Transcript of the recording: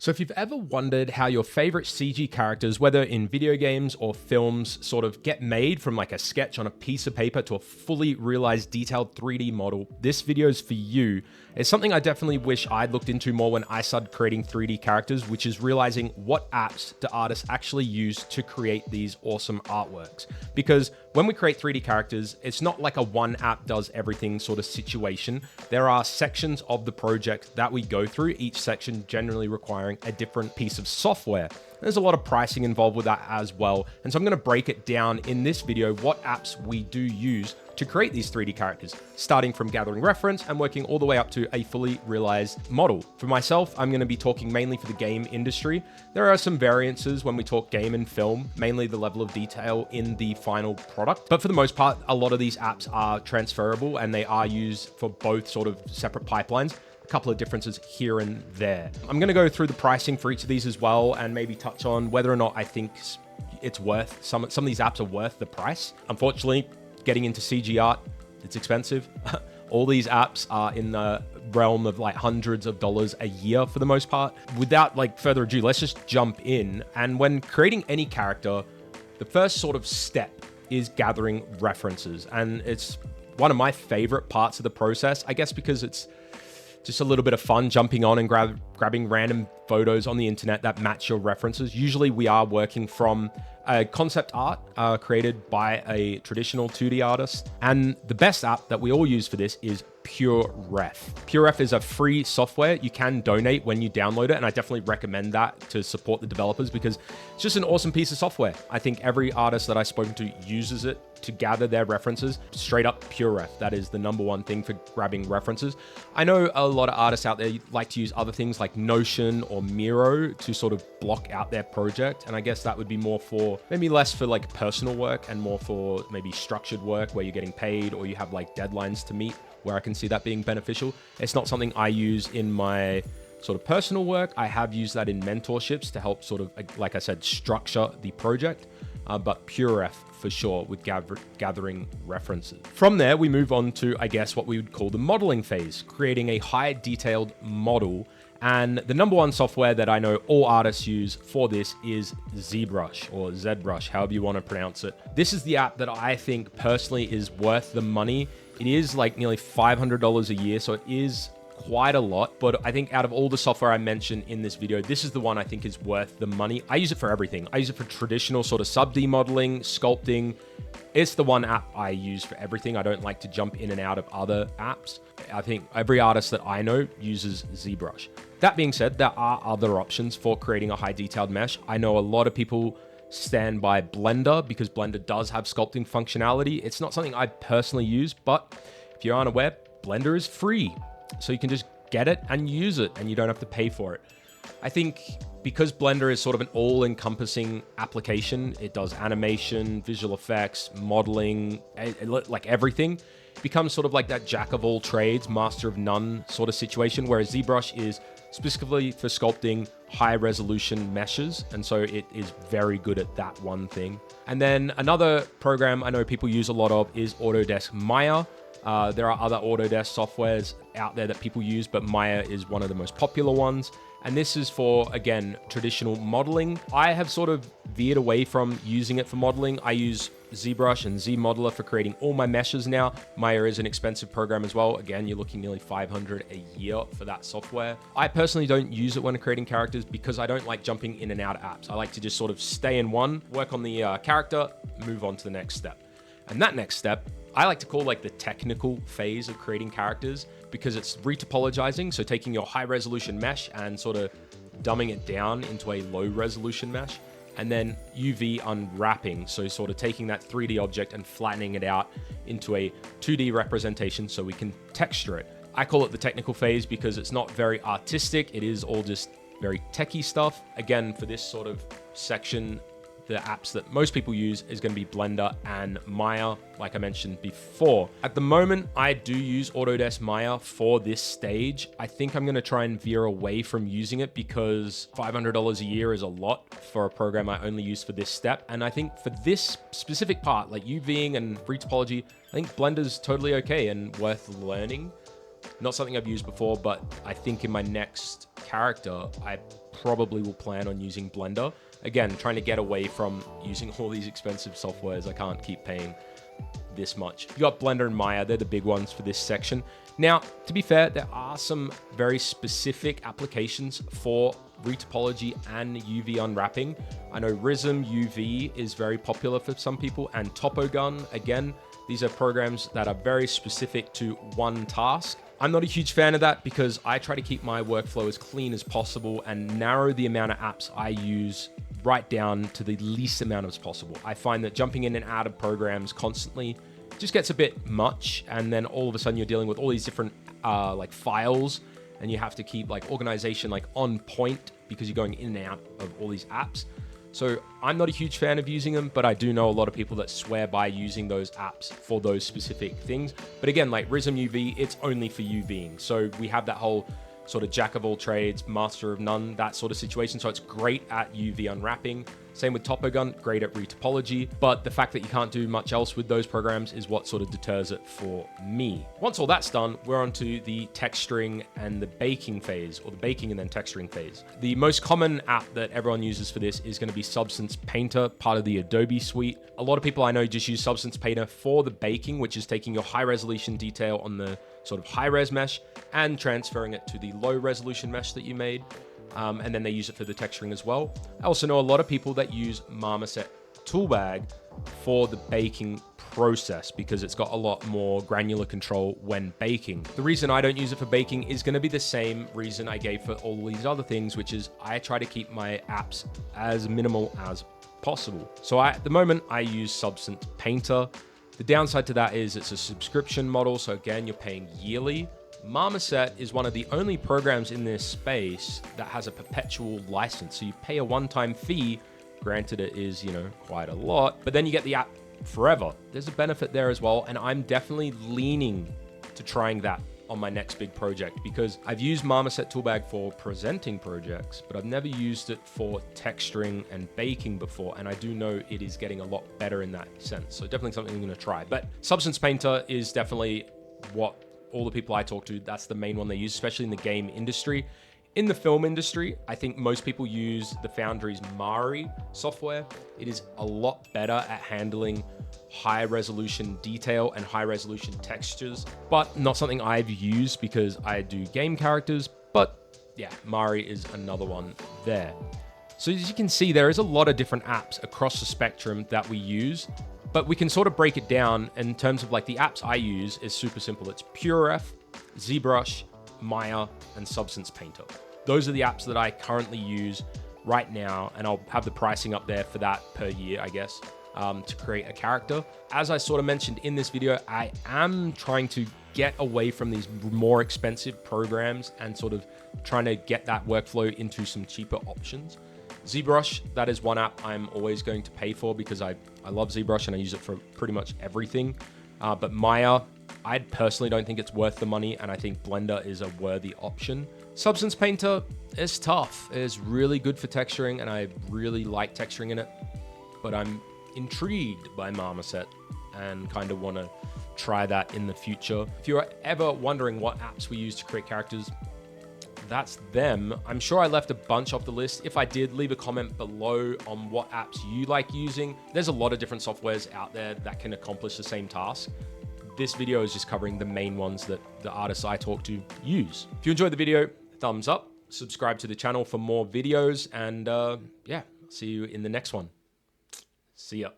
So if you've ever wondered how your favorite CG characters, whether in video games or films, sort of get made from like a sketch on a piece of paper to a fully realized detailed 3D model, this video is for you. It's something I definitely wish I'd looked into more when I started creating 3D characters, which is realizing what apps do artists actually use to create these awesome artworks. Because when we create 3D characters, it's not like a one app does everything sort of situation. There are sections of the project that we go through, each section generally requiring a different piece of software. There's a lot of pricing involved with that as well. And so I'm going to break it down in this video, what apps we do use to create these 3D characters, starting from gathering reference and working all the way up to a fully realized model. For myself, I'm going to be talking mainly for the game industry. There are some variances when we talk game and film, mainly the level of detail in the final product. But for the most part, a lot of these apps are transferable and they are used for both sort of separate pipelines. Couple of differences here and there. I'm going to go through the pricing for each of these as well and maybe touch on whether or not I think it's worth, some of these apps are worth the price. Unfortunately, getting into CG art, it's expensive. All these apps are in the realm of like hundreds of dollars a year for the most part. Without like further ado, let's just jump in. And when creating any character, the first sort of step is gathering references. And it's one of my favorite parts of the process, I guess, because it's just a little bit of fun jumping on and grabbing random photos on the internet that match your references. Usually we are working from a concept art created by a traditional 2D artist. And the best app that we all use for this is PureRef. PureRef is a free software. You can donate when you download it, and I definitely recommend that to support the developers because it's just an awesome piece of software. I think every artist that I've spoken to uses it to gather their references. Straight up PureRef, that is the number one thing for grabbing references. I know a lot of artists out there like to use other things like Notion or Miro to sort of block out their project, and I guess that would be more for, maybe less for like personal work and more for maybe structured work where you're getting paid or you have like deadlines to meet, where I can see that being beneficial. It's not something I use in my sort of personal work. I have used that in mentorships to help sort of, like I said, structure the project, but PureRef for sure with gathering references. From there, we move on to, I guess, what we would call the modeling phase, creating a high detailed model. And the number one software that I know all artists use for this is ZBrush or ZBrush, however you want to pronounce it. This is the app that I think personally is worth the money. It is like nearly $500 a year, so it is quite a lot, but I think out of all the software I mentioned in this video, this is the one I think is worth the money. I use it for everything. I use it for traditional sort of sub-D modeling, sculpting. It's the one app I use for everything. I don't like to jump in and out of other apps. I think every artist that I know uses ZBrush. That being said, there are other options for creating a high detailed mesh. I know a lot of people stand by Blender because Blender does have sculpting functionality. It's not something I personally use, but if you're unaware, Blender is free. So you can just get it and use it and you don't have to pay for it. I think because Blender is sort of an all-encompassing application, it does animation, visual effects, modeling, like everything. It becomes sort of like that jack of all trades, master of none sort of situation, whereas ZBrush is specifically for sculpting high resolution meshes. And so it is very good at that one thing. And then another program I know people use a lot of is Autodesk Maya. There are other Autodesk softwares out there that people use, but Maya is one of the most popular ones. And this is for, again, traditional modeling. I have sort of veered away from using it for modeling. I use ZBrush and ZModeler for creating all my meshes now. Maya is an expensive program as well. Again, you're looking nearly $500 a year for that software. I personally don't use it when creating characters because I don't like jumping in and out of apps. I like to just sort of stay in one, work on the character, move on to the next step. And that next step, I like to call like the technical phase of creating characters because it's retopologizing. So taking your high resolution mesh and sort of dumbing it down into a low resolution mesh, and then UV unwrapping. So sort of taking that 3D object and flattening it out into a 2D representation so we can texture it. I call it the technical phase because it's not very artistic. It is all just very techie stuff. Again, for this sort of section, the apps that most people use is going to be Blender and Maya, like I mentioned before. At the moment, I do use Autodesk Maya for this stage. I think I'm going to try and veer away from using it because $500 a year is a lot for a program I only use for this step. And I think for this specific part, like UVing and free topology, I think Blender's totally okay and worth learning. Not something I've used before, but I think in my next character, I probably will plan on using Blender. Again, trying to get away from using all these expensive softwares. I can't keep paying this much. You got Blender and Maya, they're the big ones for this section. Now, to be fair, there are some very specific applications for retopology and UV unwrapping. I know Rism UV is very popular for some people, and TopoGun, again, these are programs that are very specific to one task. I'm not a huge fan of that because I try to keep my workflow as clean as possible and narrow the amount of apps I use right down to the least amount as possible. I find that jumping in and out of programs constantly just gets a bit much, and then all of a sudden you're dealing with all these different like files, and you have to keep like organization like on point because you're going in and out of all these apps. So I'm not a huge fan of using them, but I do know a lot of people that swear by using those apps for those specific things. But again, like Rism UV, it's only for UVing. So we have that whole sort of jack of all trades, master of none, that sort of situation. So it's great at UV unwrapping. Same with TopoGun, great at retopology, but the fact that you can't do much else with those programs is what sort of deters it for me. Once all that's done, we're on to the texturing and the baking phase, or the baking and then texturing phase. The most common app that everyone uses for this is going to be Substance Painter, part of the Adobe suite. A lot of people I know just use Substance Painter for the baking, which is taking your high resolution detail on the sort of high res mesh and transferring it to the low resolution mesh that you made. And then they use it for the texturing as well. I also know a lot of people that use Marmoset Toolbag for the baking process because it's got a lot more granular control when baking. The reason I don't use it for baking is going to be the same reason I gave for all these other things, which is I try to keep my apps as minimal as possible. So at the moment, I use Substance Painter. The downside to that is it's a subscription model. So again, you're paying yearly. Marmoset is one of the only programs in this space that has a perpetual license. So you pay a one-time fee. Granted, it is, quite a lot, but then you get the app forever. There's a benefit there as well. And I'm definitely leaning to trying that on my next big project because I've used Marmoset Toolbag for presenting projects, but I've never used it for texturing and baking before. And I do know it is getting a lot better in that sense. So definitely something I'm going to try. But Substance Painter is definitely what all the people I talk to, that's the main one they use, especially in the game industry. In the film industry, I think most people use the Foundry's Mari software. It is a lot better at handling high resolution detail and high resolution textures, but not something I've used because I do game characters. But yeah, Mari is another one there. So as you can see, there is a lot of different apps across the spectrum that we use, but we can sort of break it down in terms of like the apps I use is super simple. It's PureRef, ZBrush, Maya, and Substance Painter. Those are the apps that I currently use right now, and I'll have the pricing up there for that per year, I guess, to create a character. As I sort of mentioned in this video, I am trying to get away from these more expensive programs and sort of trying to get that workflow into some cheaper options. ZBrush, that is one app I'm always going to pay for because I love ZBrush and I use it for pretty much everything. But Maya, I personally don't think it's worth the money, and I think Blender is a worthy option. Substance Painter is tough. It's really good for texturing, and I really like texturing in it. But I'm intrigued by Marmoset and kind of want to try that in the future. If you're ever wondering what apps we use to create characters, that's them. I'm sure I left a bunch off the list. If I did, leave a comment below on what apps you like using. There's a lot of different softwares out there that can accomplish the same task. This video is just covering the main ones that the artists I talk to use. If you enjoyed the video, thumbs up, subscribe to the channel for more videos, and yeah, see you in the next one. See ya.